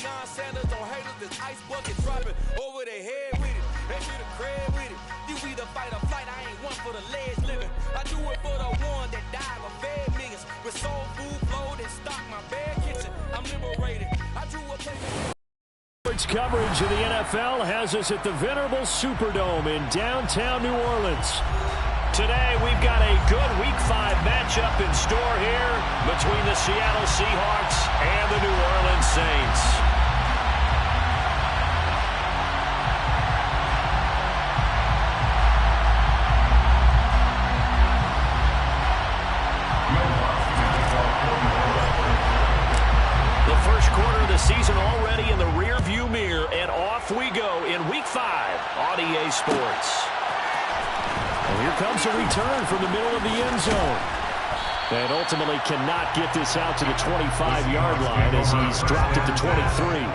Deion Sanders on haters, this ice bucket dropping over their head with it. They get a cred with it. You either fight or flight, I ain't one for the ledge living. I do it for the one that died or fed millions. With soul food flow that stock my bad kitchen. I'm liberated. I drew a play. Sports coverage of the NFL has us at the venerable Superdome in downtown New Orleans. Today, we've got a good Week 5 matchup in store here between the Seattle Seahawks and the New Orleans Saints. The first quarter of the season already in the rear-view mirror, and off we go in Week 5 on EA Sports. And here comes a return from the middle of the end zone. And ultimately cannot get this out to the 25-yard line as he's dropped at the 23.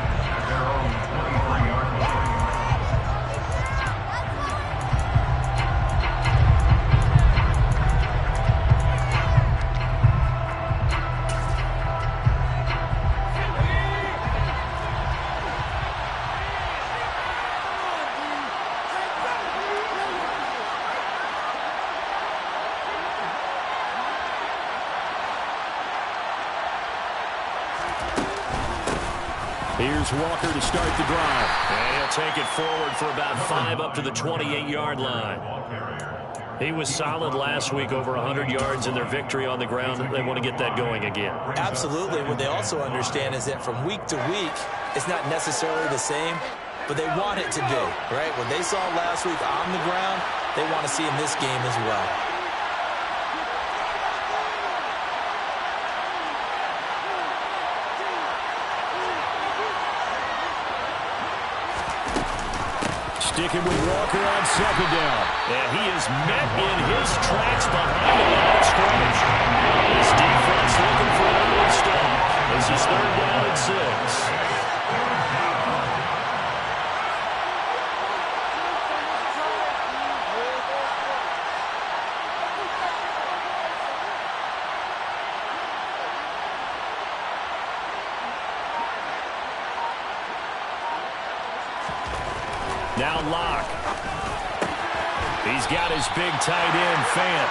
Here's Walker to start the drive. And he'll take it forward for about 5 up to the 28-yard line. He was solid last week, over 100 yards in their victory on the ground. They want to get that going again. Absolutely. What they also understand is that from week to week, it's not necessarily the same, but they want it to be, right? What they saw last week on the ground, they want to see in this game as well. Sticking with Walker on second down. And he is met in his tracks behind the line of scrimmage. His defense looking for an early stop. This is 3rd down and 6. Now Locke. He's got his big tight end, Fant.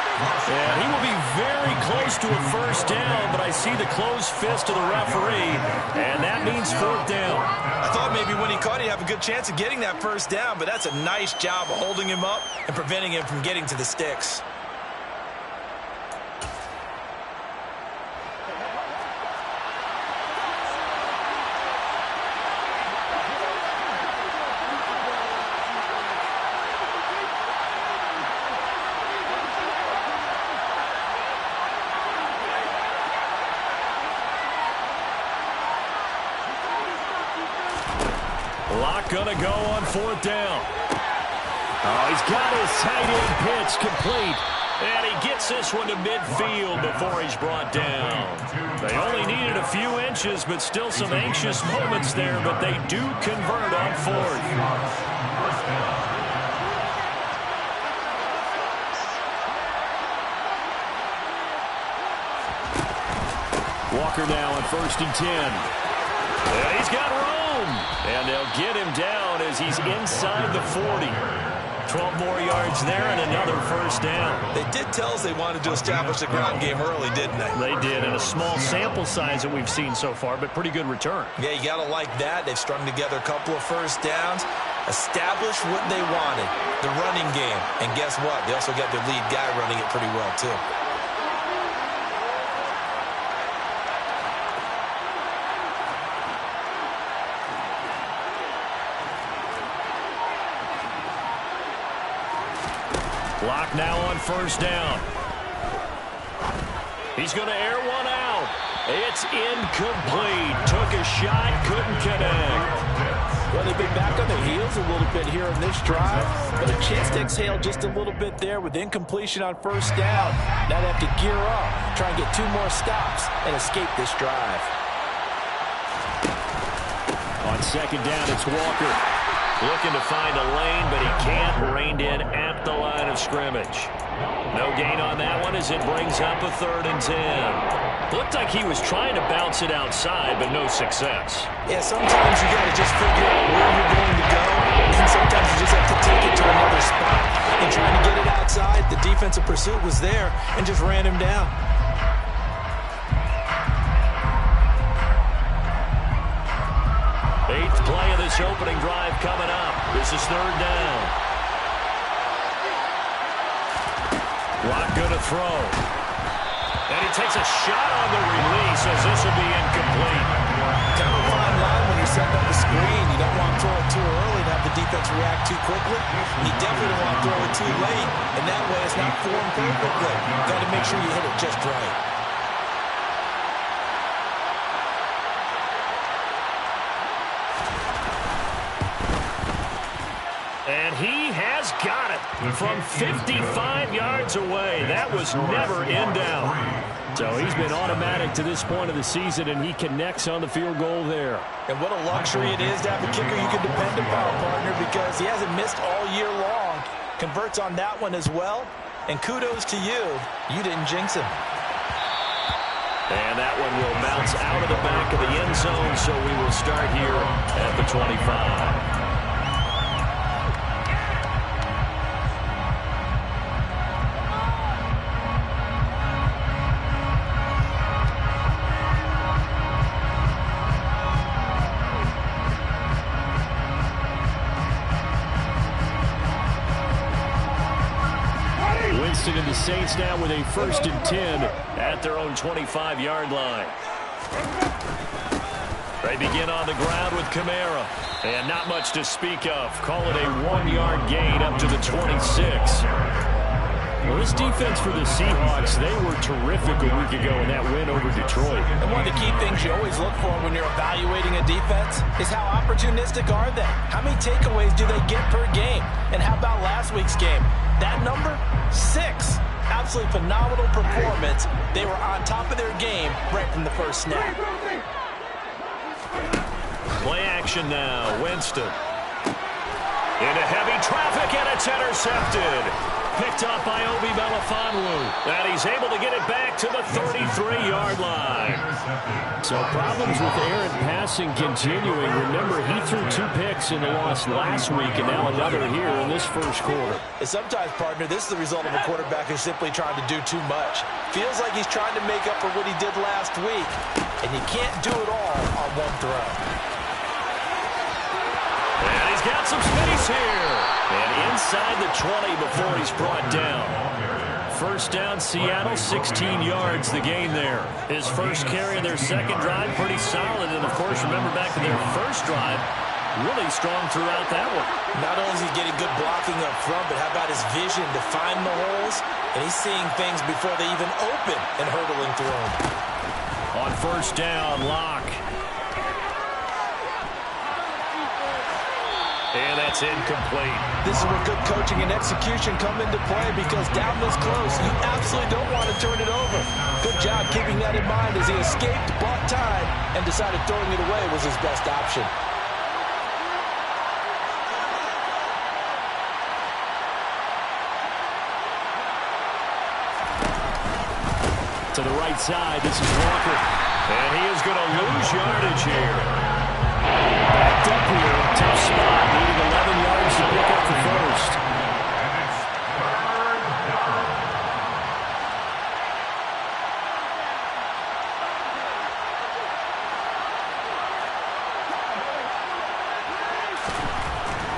And he will be very close to a first down, but I see the closed fist of the referee, and that means 4th down. I thought maybe when he caught it, he'd have a good chance of getting that first down, but that's a nice job of holding him up and preventing him from getting to the sticks. Locke gonna go on 4th down. Oh, he's got his tight end pitch complete. And he gets this one to midfield before he's brought down. They only needed a few inches, but still some anxious moments there, but they do convert on 4th. Walker now on 1st and 10. And he's got room. And they'll get him down as he's inside the 40. 12 more yards there and another first down. They did tell us they wanted to establish the ground game early, didn't they? They did, and a small sample size that we've seen so far, but pretty good return. Yeah, you got to like that. They've strung together a couple of first downs, established what they wanted, the running game. And guess what? They also got their lead guy running it pretty well, too. Locke now on 1st down. He's going to air one out. It's incomplete. Took a shot, couldn't connect. Well, they've been back on their heels a little bit here in this drive, but a chance to exhale just a little bit there with incompletion on 1st down. Now they have to gear up, try and get 2 more stops, and escape this drive. On 2nd down, it's Walker. Looking to find a lane, but he can't. Reined in at the line of scrimmage. No gain on that one as it brings up a 3rd and 10. Looked like he was trying to bounce it outside, but no success. Yeah, sometimes you got to just figure out where you're going to go, and sometimes you just have to take it to another spot. And trying to get it outside, the defensive pursuit was there and just ran him down. Eighth play of this opening drive coming up. This is 3rd down. Lock good to throw. And he takes a shot on the release as this will be incomplete. Kind of a fine line when you're setting up the screen. You don't want to throw it too early to have the defense react too quickly. You definitely don't want to throw it too late. And that way it's not formed perfectly. You've got to make sure you hit it just right. And he has got it from 55 yards away. That was never in doubt. So he's been automatic to this point of the season, and he connects on the field goal there. And what a luxury it is to have a kicker you can depend upon, partner, because he hasn't missed all year long. Converts on that one as well. And kudos to you. You didn't jinx him. And that one will bounce out of the back of the end zone, so we will start here at the 25. And the Saints now with a 1st and 10 at their own 25-yard line. They begin on the ground with Kamara. And not much to speak of. Call it a 1-yard gain up to the 26. Well, this defense for the Seahawks, they were terrific a week ago in that win over Detroit. And one of the key things you always look for when you're evaluating a defense is how opportunistic are they? How many takeaways do they get per game? And how about last week's game? That number, 6. Absolutely phenomenal performance. They were on top of their game right from the first snap. Play action now. Winston. Into heavy traffic, and it's intercepted. Picked up by Obi Melifonwu. And he's able to get it back to the 33-yard line. So problems with errant passing continuing. Remember, he threw 2 picks in the loss last week, and now another here in this first quarter. And sometimes, partner, this is the result of a quarterback who's simply trying to do too much. Feels like he's trying to make up for what he did last week. And you can't do it all on one throw. And he's got some space here. And inside the 20 before he's brought down. First down, Seattle, 16 yards the gain there. His first carry of their second drive, pretty solid. And, of course, remember back to their first drive, really strong throughout that one. Not only is he getting good blocking up front, but how about his vision to find the holes? And he's seeing things before they even open and hurdling through them. On first down, Locke. And that's incomplete. This is where good coaching and execution come into play, because down this close, you absolutely don't want to turn it over. Good job keeping that in mind as he escaped, bought time, and decided throwing it away was his best option. To the right side, this is Walker. And he is going to lose yardage here. Backed up here, tough spot, needing 11 yards to pick up the first.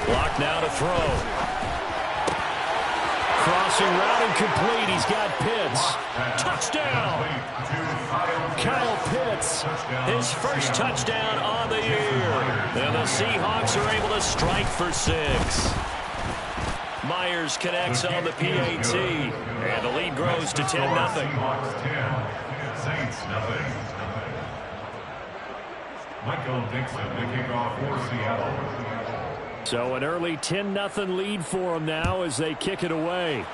Block now to throw. Crossing route incomplete. He's got Pitts. Touchdown! Kyle Pitts, his first touchdown on the year. And the Seahawks are able to strike for 6. Myers connects on the PAT. And the lead grows to 10-0. Michael Dixon, the kickoff for Seattle. So an early 10-0 lead for them now as they kick it away.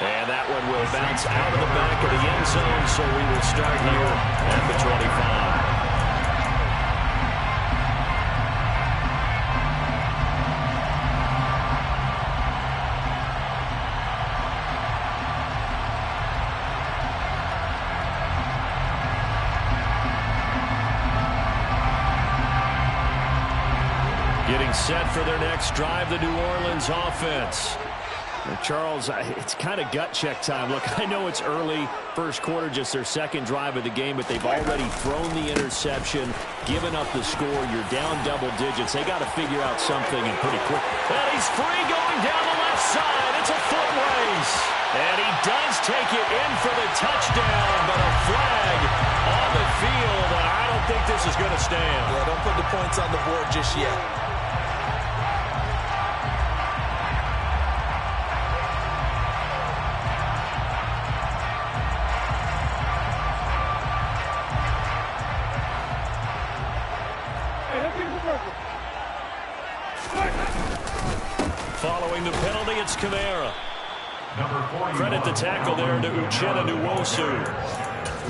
And that one will bounce out of the back of the end zone, so we will start here at the 25. Getting set for their next drive, the New Orleans offense. Now, Charles, it's kind of gut check time. Look, I know it's early, first quarter, just their second drive of the game, but they've already thrown the interception, given up the score. You're down double digits. They got to figure out something and pretty quick. And he's free going down the left side. It's a foot race. And he does take it in for the touchdown, but a flag on the field, and I don't think this is going to stand. Yeah, don't put the points on the board just yet. Following the penalty, it's Kamara. Credit the tackle there to Uchenna Nwosu.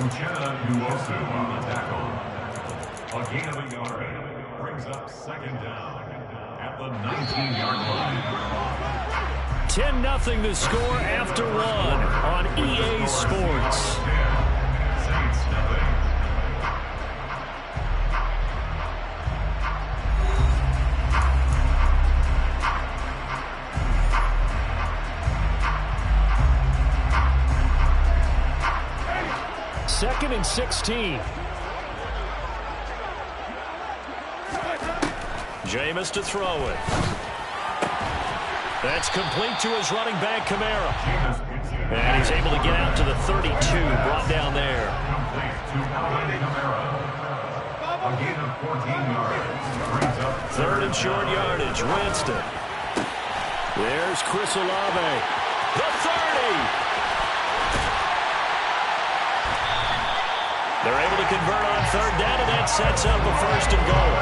Uchenna Nwosu on the tackle. A gain of a yard brings up second down at the 19-yard line. 10-0 the score after one on EA Sports. Saints nothing. Second and 16. Jameis to throw it. That's complete to his running back, Kamara. And he's able to get out to the 32, brought down there. Complete to Kamara. A gain of 14 yards brings up Third and short yardage, Winston. There's Chris Olave. The 30. They're able to convert on third down, and that sets up a first and goal.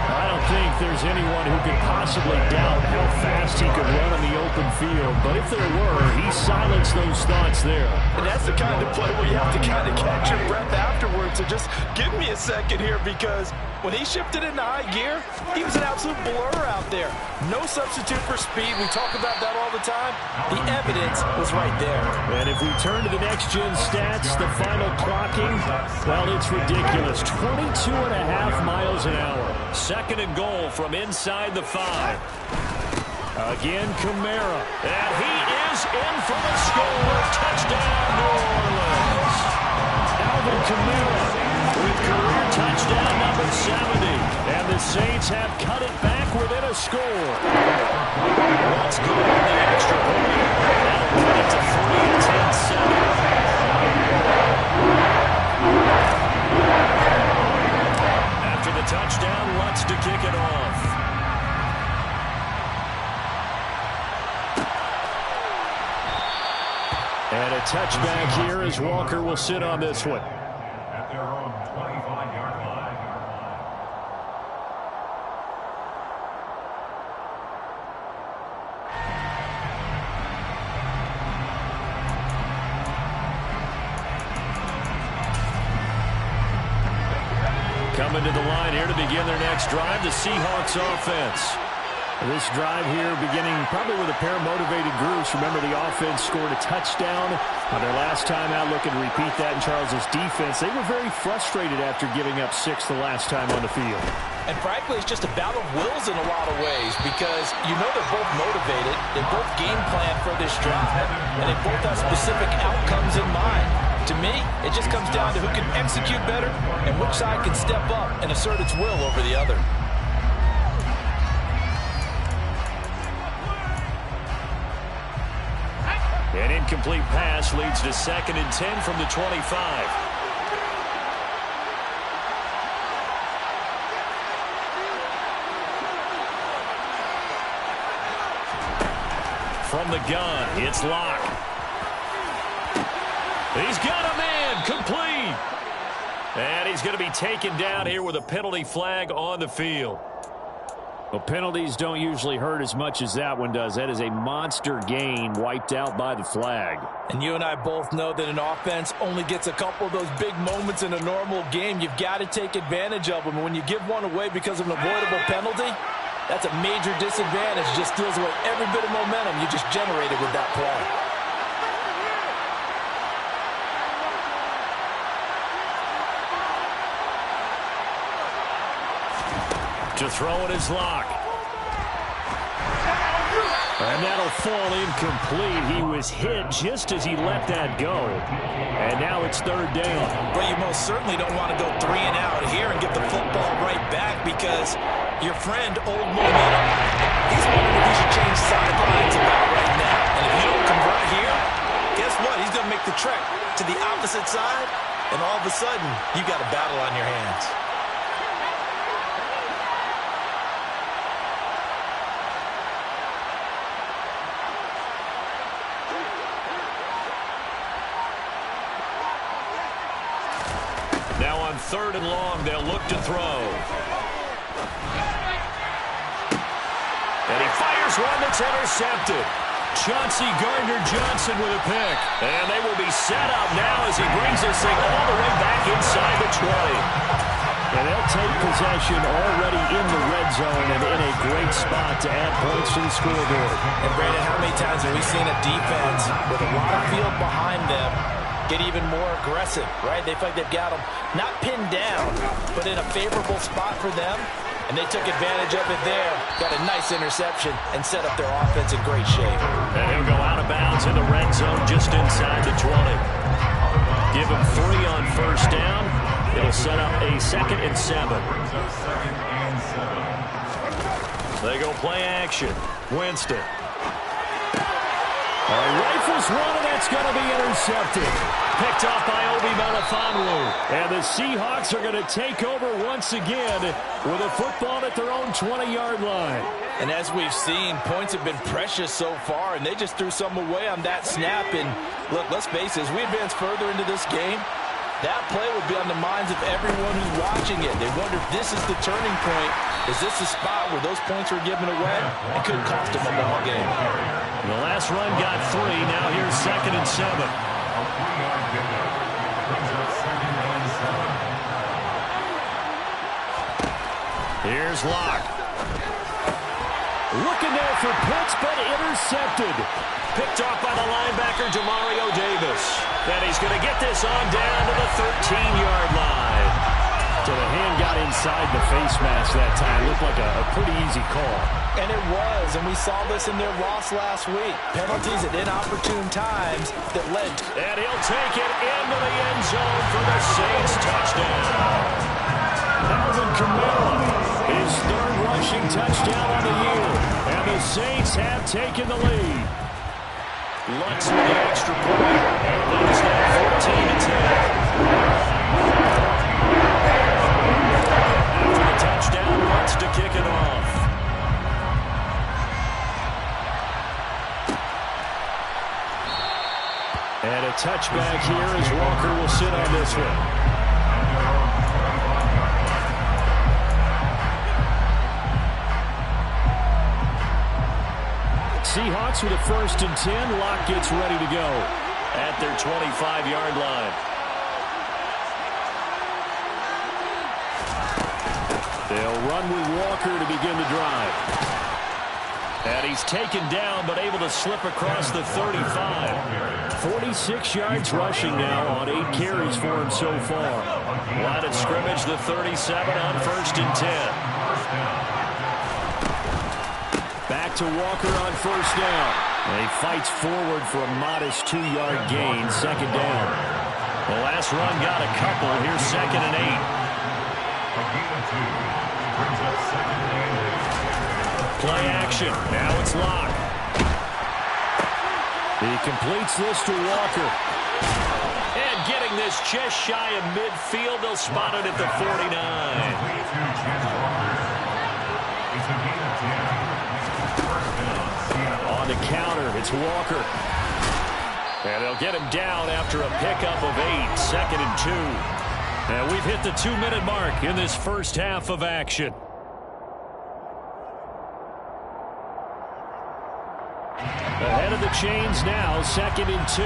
I don't think there's anyone who could possibly doubt how fast he could run on the open field. But if there were, he silenced those thoughts there. And that's the kind of play where you have to kind of catch your breath afterwards. So just give me a second here, because when he shifted into high gear, he was an absolute blur out there. No substitute for speed. We talk about that all the time. The evidence was right there. And if we turn to the next-gen stats, the final clocking, well, it's ridiculous. 22.5 miles an hour. Second and goal from inside the 5. Again, Kamara. And he is in for the score. Touchdown, New Orleans. Alvin Kamara with career touchdown number 70. And the Saints have cut it back within a score. Let's go on the extra point. That'll put it to 3-10-7. After the touchdown, Lutz to kick it off. And a touchback here as Walker will sit on this one. at their own 25-yard line. Coming to the line here to begin their next drive, the Seahawks offense. This drive here beginning probably with a pair of motivated groups. Remember, the offense scored a touchdown on their last time out. Looking to repeat that in Charles's defense. They were very frustrated after giving up 6 the last time on the field. And frankly, it's just a battle of wills in a lot of ways, because you know they're both motivated. They both game plan for this drive, and they both have specific outcomes in mind. To me, it just comes down to who can execute better and which side can step up and assert its will over the other. An incomplete pass leads to 2nd and 10 from the 25. From the gun, it's Locke. He's got a man, complete. And he's going to be taken down here with a penalty flag on the field. Well, penalties don't usually hurt as much as that one does. That is a monster gain wiped out by the flag. And you and I both know that an offense only gets a couple of those big moments in a normal game. You've got to take advantage of them. And when you give one away because of an avoidable penalty, that's a major disadvantage. Just steals away every bit of momentum you just generated with that play. To throw it is Locke. And that'll fall incomplete. He was hit just as he let that go. And now it's third down. But you most certainly don't want to go 3 and out here and get the football right back because your friend, Old Momentum, he's wondering if he should change sidelines about right now. And if you don't convert here, guess what? He's going to make the trek to the opposite side, and all of a sudden, you've got a battle on your hands. Now on 3rd and long, they'll look to throw. And he fires one that's intercepted. Chauncey Gardner-Johnson with a pick. And they will be set up now as he brings this thing all the way back inside the 20. And they'll take possession already in the red zone and in a great spot to add points to the scoreboard. And Brandon, how many times have we seen a defense with a lot of field behind them get even more aggressive, right? They feel like they've got them not pinned down, but in a favorable spot for them, and they took advantage of it there. Got a nice interception and set up their offense in great shape. And he'll go out of bounds in the red zone just inside the 20. Give him 3 on 1st down. It'll set up a 2nd and 7. They go play action. Winston. Rifles one, and that's going to be intercepted. Picked off by Obi Melifonwu. And the Seahawks are going to take over once again with a football at their own 20-yard line. And as we've seen, points have been precious so far, and they just threw some away on that snap. And look, let's face it, as we advance further into this game, that play would be on the minds of everyone who's watching it. They wonder if this is the turning point. Is this the spot where those points were given away? It could cost them a ball game. The last run got 3. Now here's 2nd and 7. Here's Locke. Looking there for Pitts, but intercepted. Picked off by the linebacker, Demario Davis. And he's going to get this on down to the 13-yard line. So the hand got inside the face mask that time. Looked like a pretty easy call. And it was, and we saw this in their loss last week. Penalties at inopportune times that led. And he'll take it into the end zone for the Saints touchdown. Alvin Kamara, his 3rd rushing touchdown on the year. And the Saints have taken the lead. Lutz with the extra point. And it's now 14-10. After the touchdown, Lutz to kick it off. And a touchback here as Walker will sit on this one. Seahawks with a 1st and 10. Locke gets ready to go at their 25-yard line. They'll run with Walker to begin the drive. And he's taken down, but able to slip across the 35. 46 yards rushing now on 8 carries for him so far. Line of scrimmage, the 37 on 1st and 10. Back to Walker on 1st down. And he fights forward for a modest 2-yard gain, 2nd down. The last run got a couple. Here's 2nd and 8. Play action. Now it's Locke. He completes this to Walker. And getting this just shy of midfield. They'll spot it at the 49. On the counter, it's Walker. And they'll get him down after a pickup of 8, 2nd and 2. And we've hit the 2-minute mark in this first half of action. Ahead of the chains now, 2nd and 2.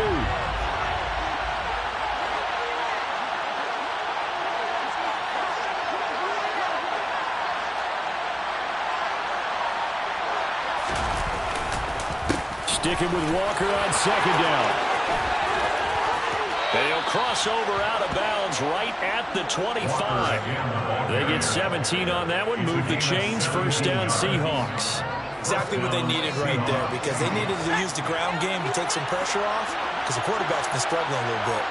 Sticking with Walker on 2nd down. They'll cross over out of bounds right at the 25. They get 17 on that one. Move the chains. 1st down Seahawks. Exactly what they needed right there, because they needed to use the ground game to take some pressure off, because the quarterback's been struggling a little bit.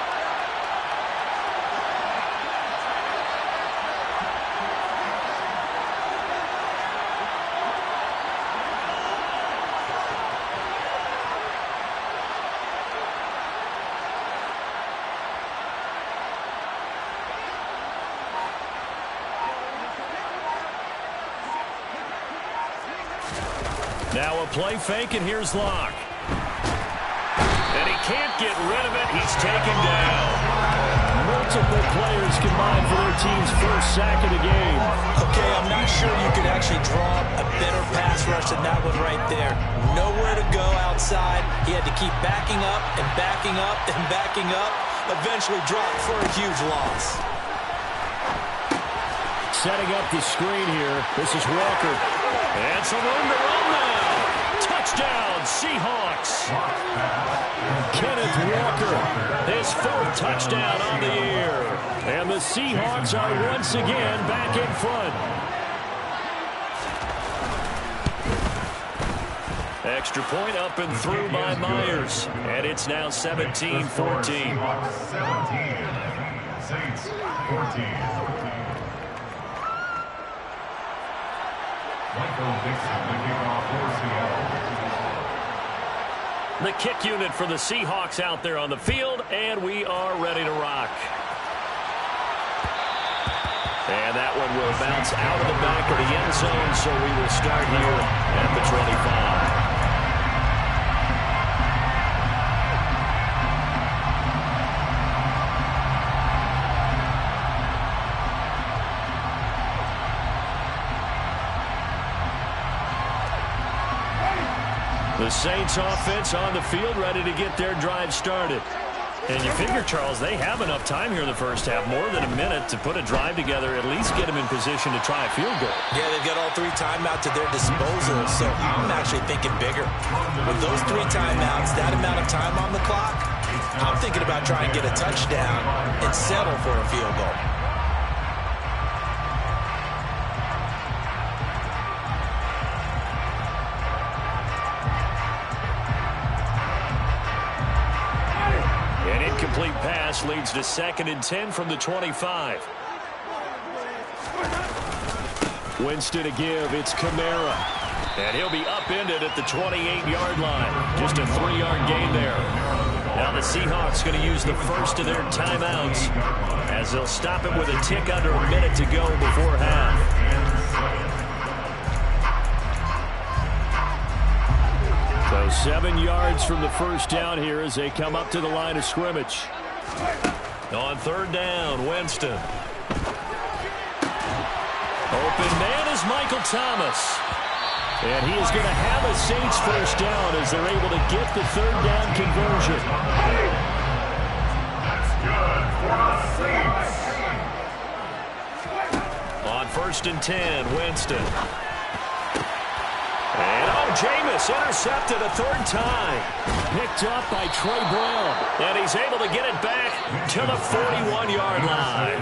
Now a play fake, and here's Locke. And he can't get rid of it. He's taken down. Multiple players combined for their team's first sack of the game. Okay, I'm not sure you could actually draw a better pass rush than that one right there. Nowhere to go outside. He had to keep backing up and backing up and backing up. Eventually dropped for a huge loss. Setting up the screen here. This is Walker. And some room to run now. Touchdown, Seahawks. Kenneth Walker, his fourth touchdown on the year. And the Seahawks are once again back in front. Extra point up and through by Myers. And it's now 17-14. 17, Saints 14. The kick unit for the Seahawks out there on the field, and we are ready to rock. And that one will bounce out of the back of the end zone, so we will start here at the 25. The Saints offense on the field, ready to get their drive started. And you figure, Charles, they have enough time here in the first half, more than a minute to put a drive together, at least get them in position to try a field goal. Yeah, they've got all three timeouts at their disposal, so I'm actually thinking bigger. With those three timeouts, that amount of time on the clock, I'm thinking about trying to get a touchdown and settle for a field goal. Incomplete pass leads to 2nd and 10 from the 25. Winston to give. It's Kamara. And he'll be upended at the 28-yard line. Just a 3-yard gain there. Now the Seahawks going to use the first of their timeouts as they'll stop it with a tick under a minute to go before half. So 7 yards from the first down here as they come up to the line of scrimmage. On 3rd down, Winston. Open man is Michael Thomas. And he is going to have a Saints first down as they're able to get the 3rd down conversion. That's good for the Saints. On 1st and 10, Winston. And Jameis intercepted a 3rd time. Picked up by Trey Brown. And he's able to get it back to the 41-yard line.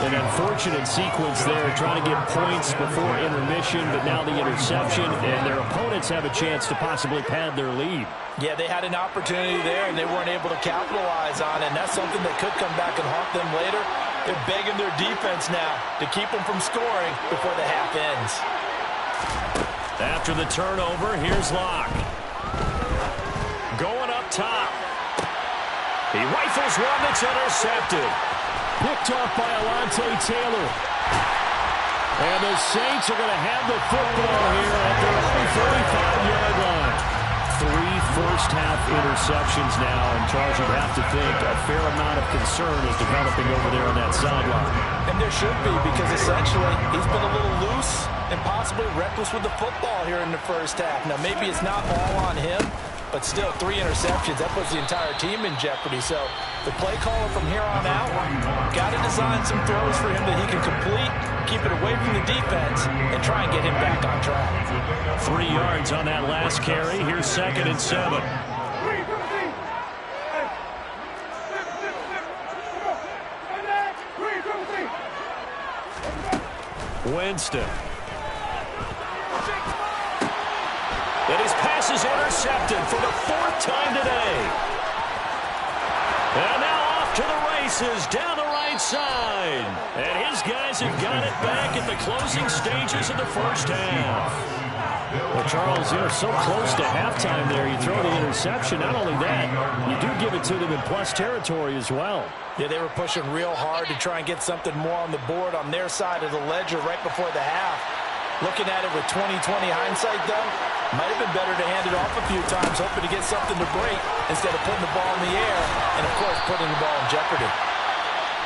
An unfortunate sequence there, trying to get points before intermission, but now the interception, and their opponents have a chance to possibly pad their lead. Yeah, they had an opportunity there, and they weren't able to capitalize on it, and that's something that could come back and haunt them later. They're begging their defense now to keep them from scoring before the half ends. After the turnover, here's Locke. Going up top. He rifles one that's intercepted. Picked off by Alontae Taylor. And the Saints are going to have the football here at their own 45-yard line. 3 first-half interceptions now, and Charles, you'd have to think a fair amount of concern is developing over there on that sideline. And there should be, because essentially he's been a little loose and possibly reckless with the football here in the first half. Now, maybe it's not all on him, but still 3 interceptions. That puts the entire team in jeopardy. So the play caller from here on out got to design some throws for him that he can complete, keep it away from the defense, and try and get him back on track. 3 yards on that last carry. Here's 2nd and 7. Winston. And his pass is intercepted for the 4th time today. And now off to the races down the right side. And his guys have got it back at the closing stages of the first half. Well, Charles, you're so close to halftime there. You throw the interception. Not only that, you do give it to them in plus territory as well. Yeah, they were pushing real hard to try and get something more on the board on their side of the ledger right before the half. Looking at it with 20/20 hindsight, though, might have been better to hand it off a few times, hoping to get something to break instead of putting the ball in the air and, of course, putting the ball in jeopardy.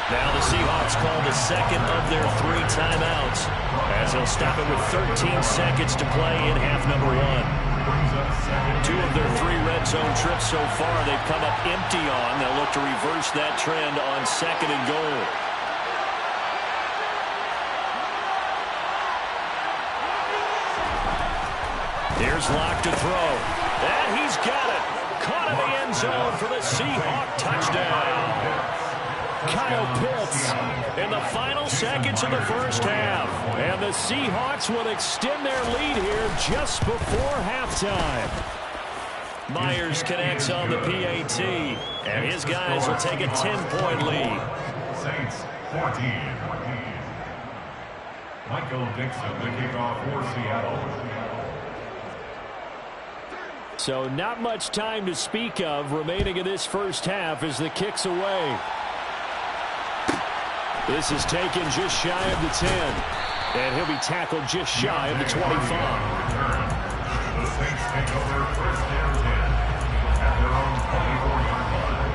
Now the Seahawks call the second of their 3 timeouts as they'll stop it with 13 seconds to play in half number 1. 2 of their 3 red zone trips so far they've come up empty on. They'll look to reverse that trend on 2nd and goal. Here's Locke to throw. And he's got it. Caught in the end zone for the Seahawk touchdown. Kyle Pitts in the final seconds of the first half. And the Seahawks will extend their lead here just before halftime. Myers connects on the PAT, and his guys will take a 10-point lead. Saints 14. Michael Dixon, the kickoff for Seattle. So not much time to speak of remaining in this first half as the kick's away. This is taken just shy of the 10. And he'll be tackled just shy of the 25. The Saints take over 1st and 10 at their own 24-yard line.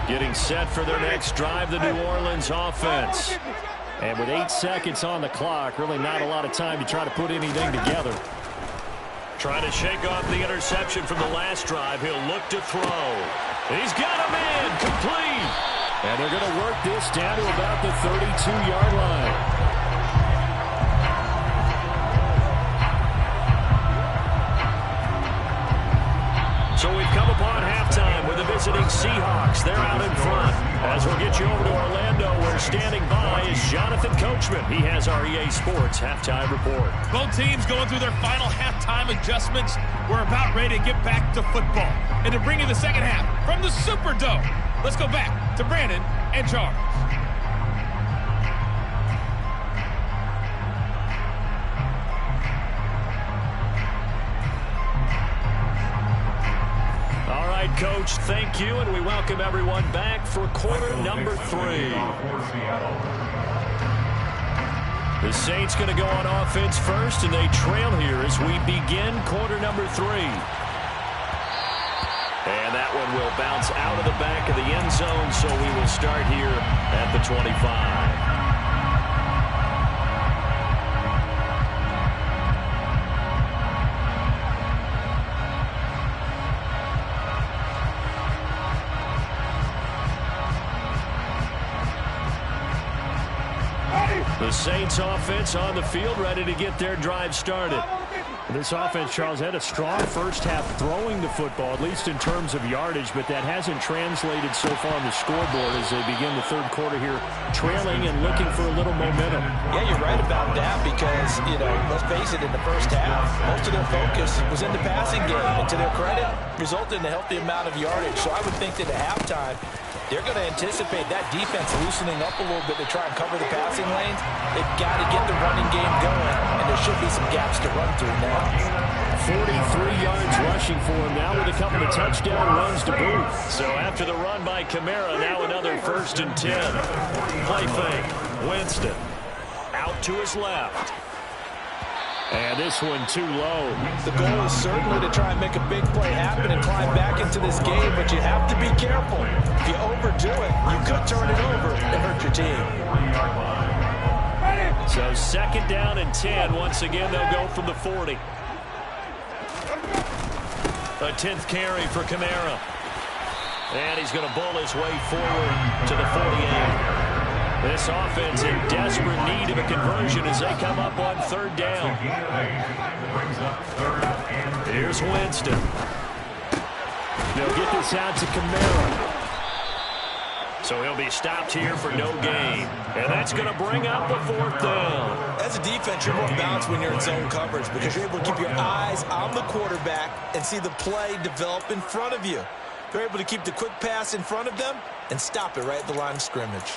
Getting set for their next drive, the New Orleans offense. And with 8 seconds on the clock, really not a lot of time to try to put anything together. Trying to shake off the interception from the last drive. He'll look to throw. He's got a man complete. And they're going to work this down to about the 32-yard line. So we've come upon halftime with the visiting Seahawks. They're out in front. As we'll get you over to Orlando, where standing by is Jonathan Coachman. He has our EA Sports halftime report. Both teams going through their final halftime adjustments. We're about ready to get back to football. And to bring you the second half from the Superdome, let's go back to Brandon and Charles. All right, Coach, thank you, and we welcome everyone back for quarter number 3. The Saints going to go on offense first, and they trail here as we begin quarter number 3. And that one will bounce out of the back of the end zone, so we will start here at the 25. The Saints offense on the field, ready to get their drive started. This offense, Charles, had a strong first half throwing the football, at least in terms of yardage, but that hasn't translated so far on the scoreboard as they begin the third quarter here, trailing and looking for a little momentum. Yeah, you're right about that because, let's face it, in the first half, most of their focus was in the passing game, and to their credit, resulted in a healthy amount of yardage. So I would think that at halftime, they're going to anticipate that defense loosening up a little bit to try and cover the passing lanes. They've got to get the running game going, and there should be some gaps to run through now. 43 yards rushing for him now with a couple of touchdown runs to boot. So after the run by Kamara, now another 1st and 10. Play fake. Winston out to his left. And this one too low. The goal is certainly to try and make a big play happen and climb back into this game, but you have to be careful. If you overdo it, you could turn it over and hurt your team. So 2nd down and 10. Once again, they'll go from the 40. A 10th carry for Kamara. And he's going to bull his way forward to the 48. This offense in desperate need of a conversion as they come up on 3rd down. Here's Winston. They'll get this out to Kamara. So he'll be stopped here for no gain. And that's going to bring up a 4th down. As a defense, you're more balanced when you're in zone coverage because you're able to keep your eyes on the quarterback and see the play develop in front of you. You're able to keep the quick pass in front of them and stop it right at the line of scrimmage.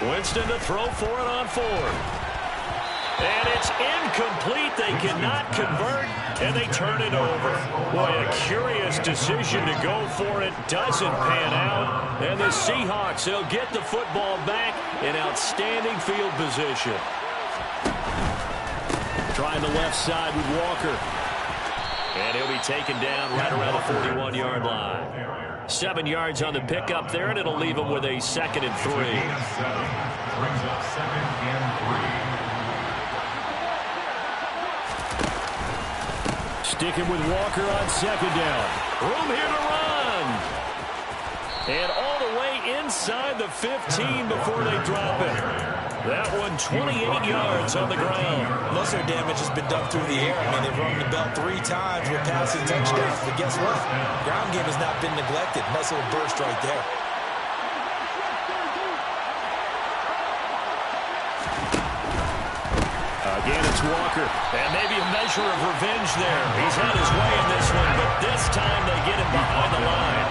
Winston to throw for it on 4th. And it's incomplete. They cannot convert, and they turn it over. Boy, a curious decision to go for it. Doesn't pan out. And the Seahawks, they'll get the football back in outstanding field position. Trying the left side with Walker. And he'll be taken down right around the 41-yard line. 7 yards on the pickup there, and it'll leave him with a 2nd and 3. Brings up 2nd and 3. Sticking with Walker on 2nd down. Room here to run. And all the way inside the 15 before they drop it. That one 28 yards on the ground. Most of their damage has been done through the air. I mean, they've rung the bell 3 times with passing touchdowns. But guess what? Ground game has not been neglected. Nice little burst right there. Again, it's Walker. And maybe a measure of revenge there. He's had his way in this one, but this time they get him behind the line.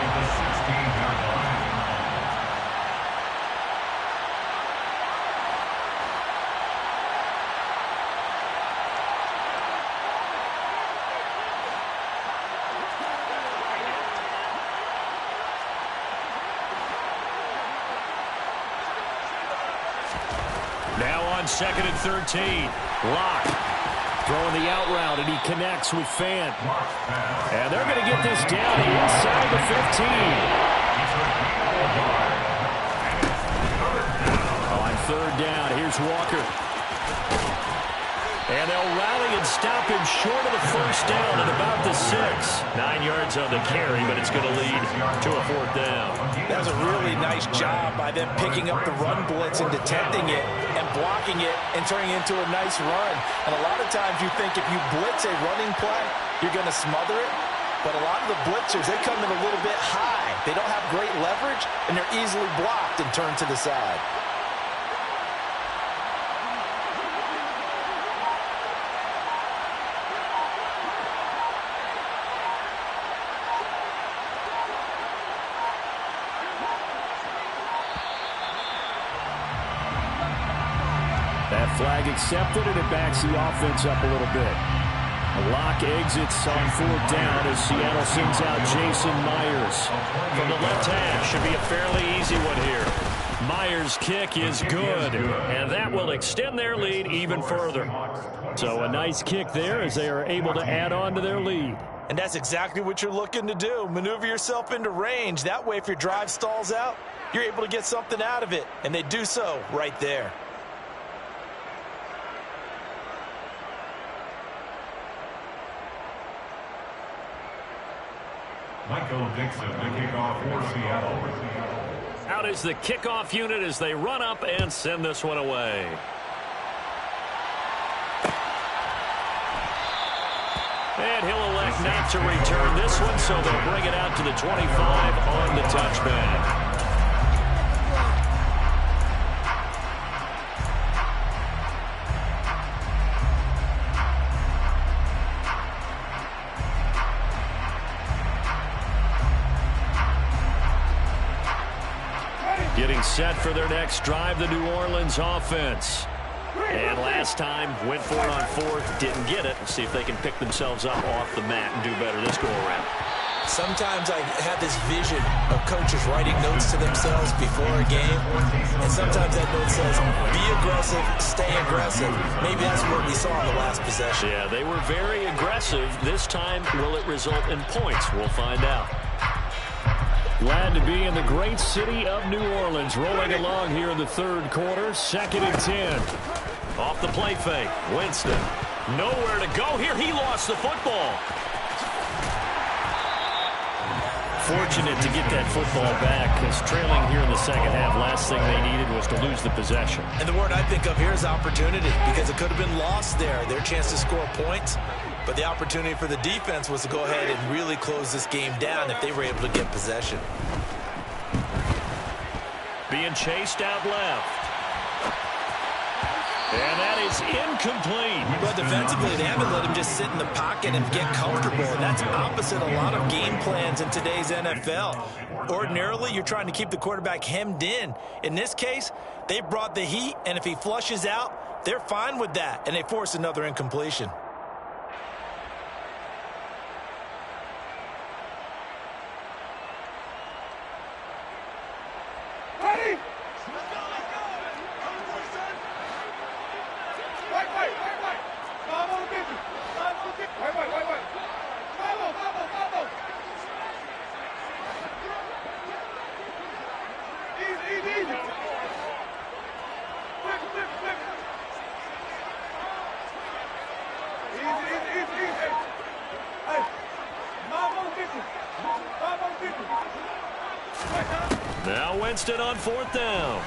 Now on 2nd and 13. Locke throwing the out route, and he connects with Fant. And they're going to get this down inside the 15. On 3rd down, here's Walker. And they'll rally and stop him short of the 1st down at about the 6. 9 yards on the carry, but it's going to lead to a 4th down. That was a really nice job by them picking up the run blitz and detecting it and blocking it and turning it into a nice run. And a lot of times you think if you blitz a running play, you're going to smother it. But a lot of the blitzers, they come in a little bit high. They don't have great leverage, and they're easily blocked and turned to the side. That flag accepted, and it backs the offense up a little bit. Locke exits on 4th down as Seattle sends out Jason Myers. From the left hash, should be a fairly easy one here. Myers' kick is good, and that will extend their lead even further. So a nice kick there as they are able to add on to their lead. And that's exactly what you're looking to do. Maneuver yourself into range. That way, if your drive stalls out, you're able to get something out of it. And they do so right there. Michael Dixon, the kickoff for Seattle. Out is the kickoff unit as they run up and send this one away. And he'll elect not to return this one, so they'll bring it out to the 25 on the touchback. Getting set for their next drive, the New Orleans offense. And last time, went for it on 4th, didn't get it. Let's see if they can pick themselves up off the mat and do better this go-around. Sometimes I have this vision of coaches writing notes to themselves before a game, and sometimes that note says, be aggressive, stay aggressive. Maybe that's what we saw in the last possession. Yeah, they were very aggressive. This time, will it result in points? We'll find out. Glad to be in the great city of New Orleans, rolling along here in the 3rd quarter. 2nd and 10. Off the play fake, Winston. Nowhere to go here. He lost the football. Fortunate to get that football back, because trailing here in the second half, last thing they needed was to lose the possession. And the word I think of here is opportunity, because it could have been lost there, their chance to score points. But the opportunity for the defense was to go ahead and really close this game down if they were able to get possession. Being chased out left. And that is incomplete. But defensively, they haven't let him just sit in the pocket and get comfortable. And that's opposite a lot of game plans in today's NFL. Ordinarily, you're trying to keep the quarterback hemmed in. In this case, they brought the heat, and if he flushes out, they're fine with that, and they force another incompletion. Now Winston on fourth down.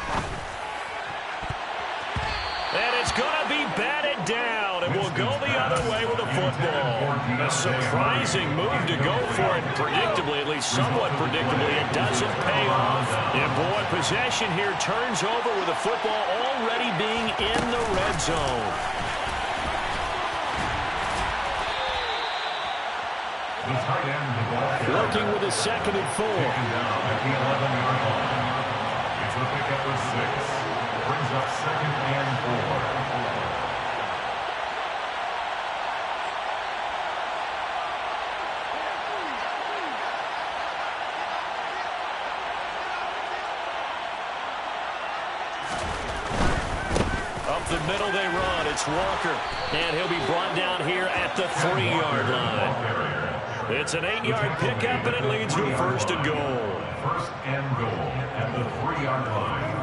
And it's going to be batted down, and we'll go the other way with the football. A surprising move to go for it, predictably, at least somewhat predictably. It doesn't pay off. And boy, possession here turns over with the football already being in the red zone. Working with a 2nd and 4. Taken down at the 11-yard line. It's a pickup of 6. Brings up 2nd and 4. Up the middle they run. It's Walker. And he'll be brought down here at the 3-yard line. It's an 8-yard pickup, and it leads to a 1st and goal. 1st and goal at the 3-yard line.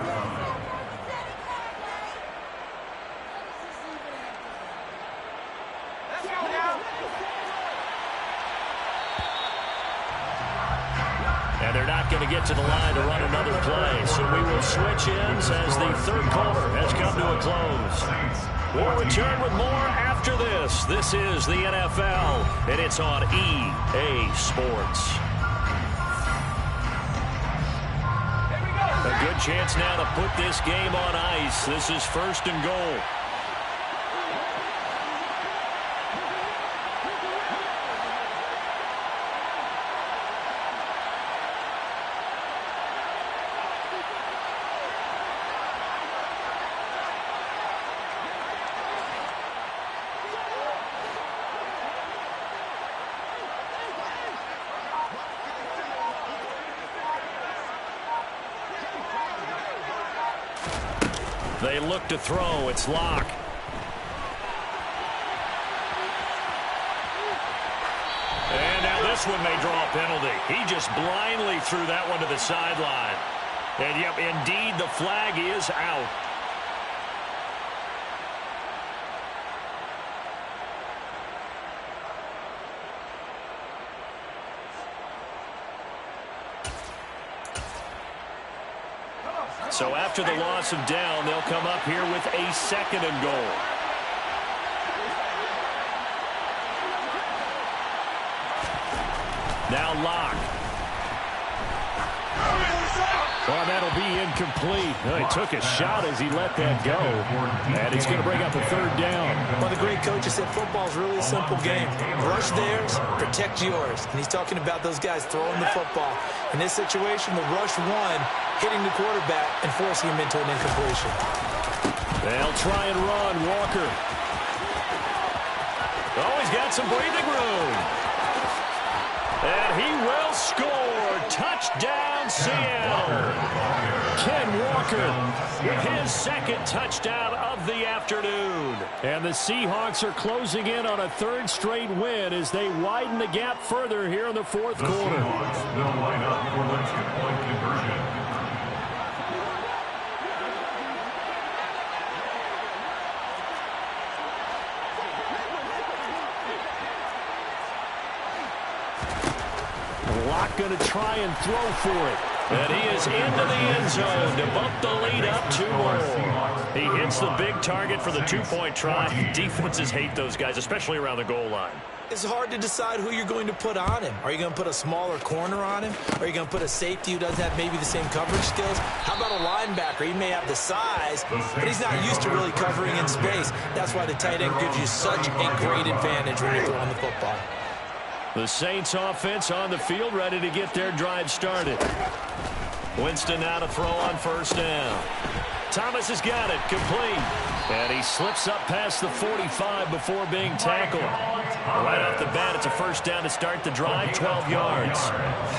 And they're not going to get to the line to run another play, so we will switch ends as the third quarter has come to a close. We'll return with more after this. This is the NFL, and it's on EA Sports. A good chance now to put this game on ice. This is 1st and goal. They look to throw. It's Locke. And now this one may draw a penalty. He just blindly threw that one to the sideline. And, yep, indeed, the flag is out. So after the loss of down, they'll come up here with a 2nd and goal. Now Locke. Well, that'll be incomplete. Well, he took a shot as he let that go. And it's going to bring up a 3rd down. One of the great coaches said football's really a simple game. Rush theirs, protect yours. And he's talking about those guys throwing the football. In this situation, the rush one, hitting the quarterback and forcing him into an incompletion. They'll try and run. Walker. Oh, he's got some breathing room. And he will score. Touchdown, Seattle. Ken Walker with his 2nd touchdown of the afternoon. And the Seahawks are closing in on a 3rd straight win as they widen the gap further here in the 4th quarter. Seahawks will line up for the 2-point conversion. Locke going to try and throw for it. And he is into the end zone to bump the lead up 2 more. He hits the big target for the 2-point try. Defenses hate those guys, especially around the goal line. It's hard to decide who you're going to put on him. Are you going to put a smaller corner on him? Are you going to put a safety who doesn't have maybe the same coverage skills? How about a linebacker? He may have the size, but he's not used to really covering in space. That's why the tight end gives you such a great advantage when you're throwing the football. The Saints offense on the field, ready to get their drive started. Winston now to throw on first down. Thomas has got it, complete. And he slips up past the 45 before being tackled. Right off the bat, it's a first down to start the drive, 12 yards.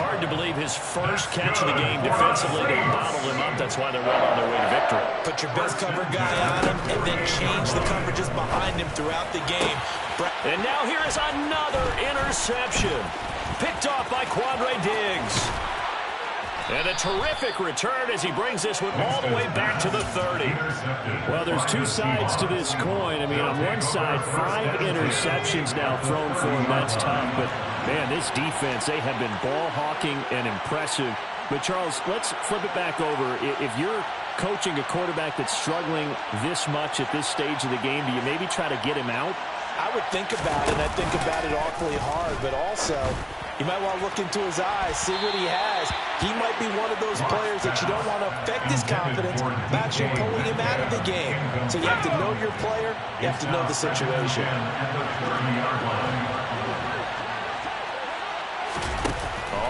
Hard to believe his first catch of the game defensively. They bottled him up. That's why they're well on their way to victory. Put your best cover guy on him and then change the coverages behind him throughout the game. And now here is another interception. Picked off by Quandre Diggs. And a terrific return as he brings this one all the way back to the 30. Well, there's two sides to this coin. I mean, on one side, 5 interceptions now thrown for him. That's tough. But, man, this defense, they have been ball hawking and impressive. But, Charles, let's flip it back over. If you're coaching a quarterback that's struggling this much at this stage of the game, do you maybe try to get him out? I would think about it, and I think about it awfully hard. But also, you might want to look into his eyes, see what he has. He might be one of those players that you don't want to affect his confidence by actually pulling him out of the game. So you have to know your player. You have to know the situation.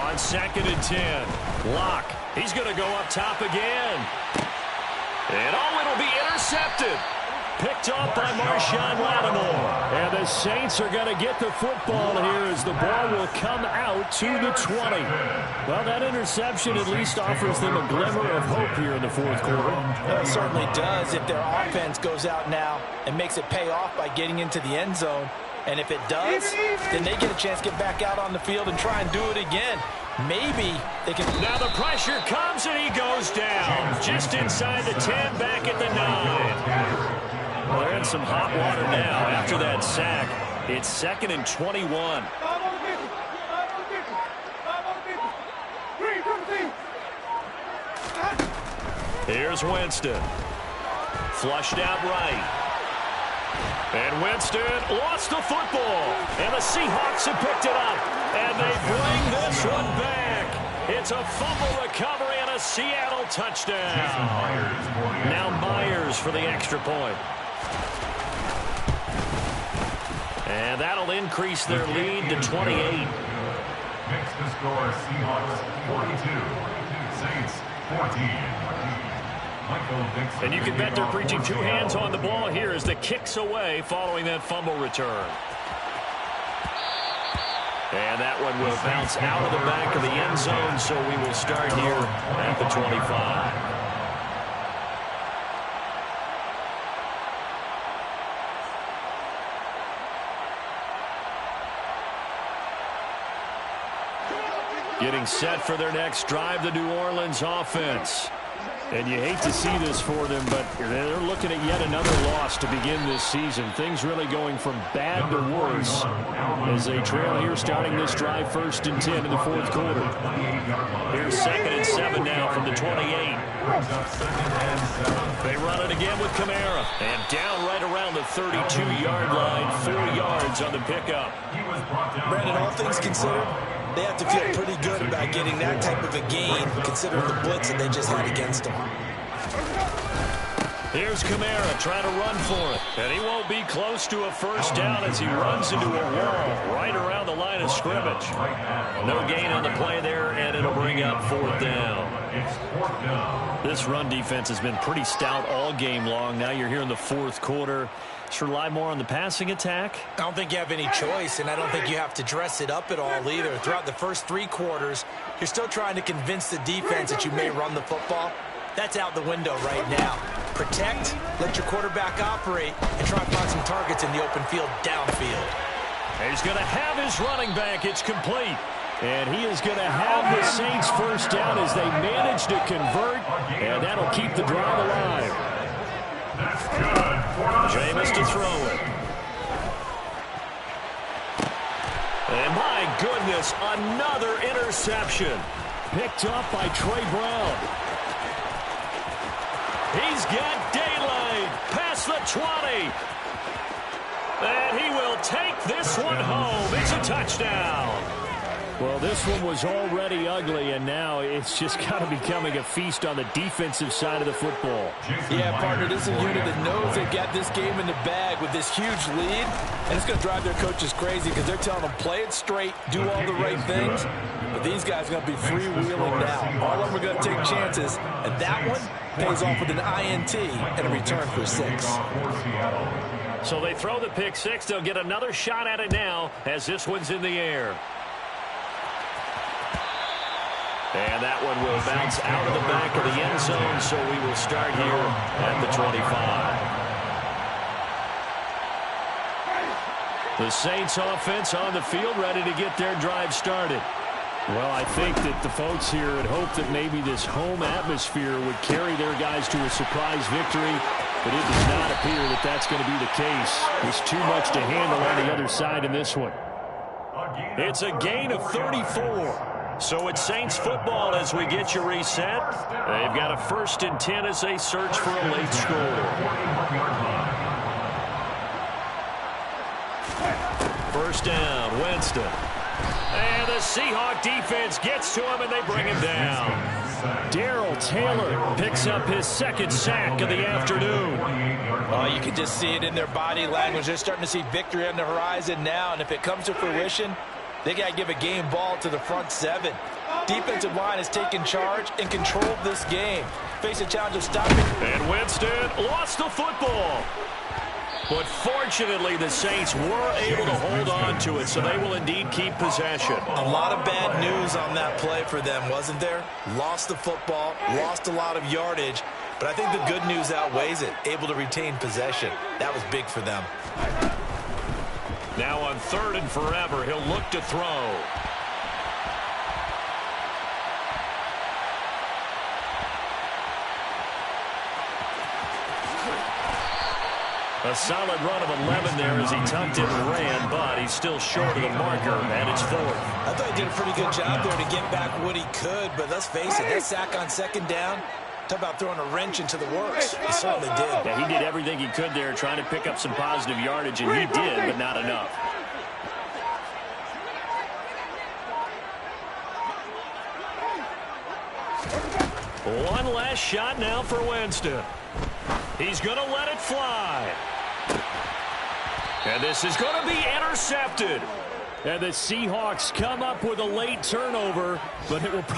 On 2nd and 10, Locke. He's going to go up top again. And it'll be intercepted. Picked off by Marshawn Lattimore. And the Saints are going to get the football here as the ball will come out to the 20. Well, that interception at least offers them a glimmer of hope here in the fourth quarter. Well, it certainly does if their offense goes out now and makes it pay off by getting into the end zone. And if it does, then they get a chance to get back out on the field and try and do it again. Maybe they can. Now the pressure comes and he goes down. Just inside the 10, back at the 9. Well, they're in some hot water now after that sack. It's 2nd and 21. Here's Winston. Flushed out right. And Winston lost the football. And the Seahawks have picked it up. And they bring this one back. It's a fumble recovery and a Seattle touchdown. Now Myers for the extra point. And that'll increase their lead to 28. Next to score, Seahawks 42, Saints 14. And you can bet they're preaching 2 hands on the ball here as the kick's away following that fumble return. And that one will bounce out of the back of the end zone, so we will start here at the 25. Getting set for their next drive, the New Orleans offense. And you hate to see this for them, but they're looking at yet another loss to begin this season. Things really going from bad to worse as they trail here starting this drive 1st and 10 in the fourth quarter. Here's 2nd and 7 now from the 28. They run it again with Kamara. And down right around the 32-yard line, 4 yards on the pickup. Brandon, all things considered, they have to feel pretty good about getting that type of a gain, considering the blitz that they just had against them. Here's Kamara trying to run for it. And he won't be close to a first down as he runs into a wall right around the line of scrimmage. No gain on the play there, and it'll bring up 4th down. This run defense has been pretty stout all game long. Now you're here in the fourth quarter. Should rely more on the passing attack? I don't think you have any choice, and I don't think you have to dress it up at all either. Throughout the first 3 quarters, you're still trying to convince the defense that you may run the football. That's out the window right now. Protect, let your quarterback operate, and try to find some targets in the open field downfield. He's going to have his running back. It's complete. And he is going to have the Saints first down as they manage to convert, and that'll keep the drive alive. Jameis to throw it. And my goodness, another interception. Picked up by Trey Brown. He's got daylight past the 20. And he will take this one home. It's a touchdown. Well, this one was already ugly, and now it's just kind of becoming a feast on the defensive side of the football. Yeah, partner, this is a unit that knows they got this game in the bag with this huge lead, and it's going to drive their coaches crazy because they're telling them play it straight, do all the right things, but these guys are going to be freewheeling now. All of them are going to take chances, and that one pays off with an INT and a return for 6. So they throw the pick 6. They'll get another shot at it now as this one's in the air. And that one will bounce out of the back of the end zone, so we will start here at the 25. The Saints offense on the field, ready to get their drive started. Well, I think that the folks here had hoped that maybe this home atmosphere would carry their guys to a surprise victory, but it does not appear that that's going to be the case. There's too much to handle on the other side in this one. It's a gain of 34. So it's Saints football as we get you reset. They've got a 1st and 10 as they search for a late score. 1st down, Winston. And the Seahawks defense gets to him, and they bring him down. Darrell Taylor picks up his 2nd sack of the afternoon. Oh, you can just see it in their body language. They're starting to see victory on the horizon now, and if it comes to fruition, they got to give a game ball to the front 7. Defensive line has taken charge and controlled this game. Face a challenge of stopping. And Winston lost the football. But fortunately, the Saints were able to hold on to it, so they will indeed keep possession. A lot of bad news on that play for them, wasn't there? Lost the football, lost a lot of yardage, but I think the good news outweighs it. Able to retain possession. That was big for them. Now on 3rd and forever, he'll look to throw. A solid run of 11 there as he tucked it and ran, but he's still short of the marker, and it's 4th. I thought he did a pretty good job there to get back what he could, but let's face it, that sack on 2nd down, talk about throwing a wrench into the works. He certainly did. Yeah, he did everything he could there trying to pick up some positive yardage, and he did, but not enough. One last shot now for Winston. He's going to let it fly. And this is going to be intercepted. And the Seahawks come up with a late turnover, but it will probably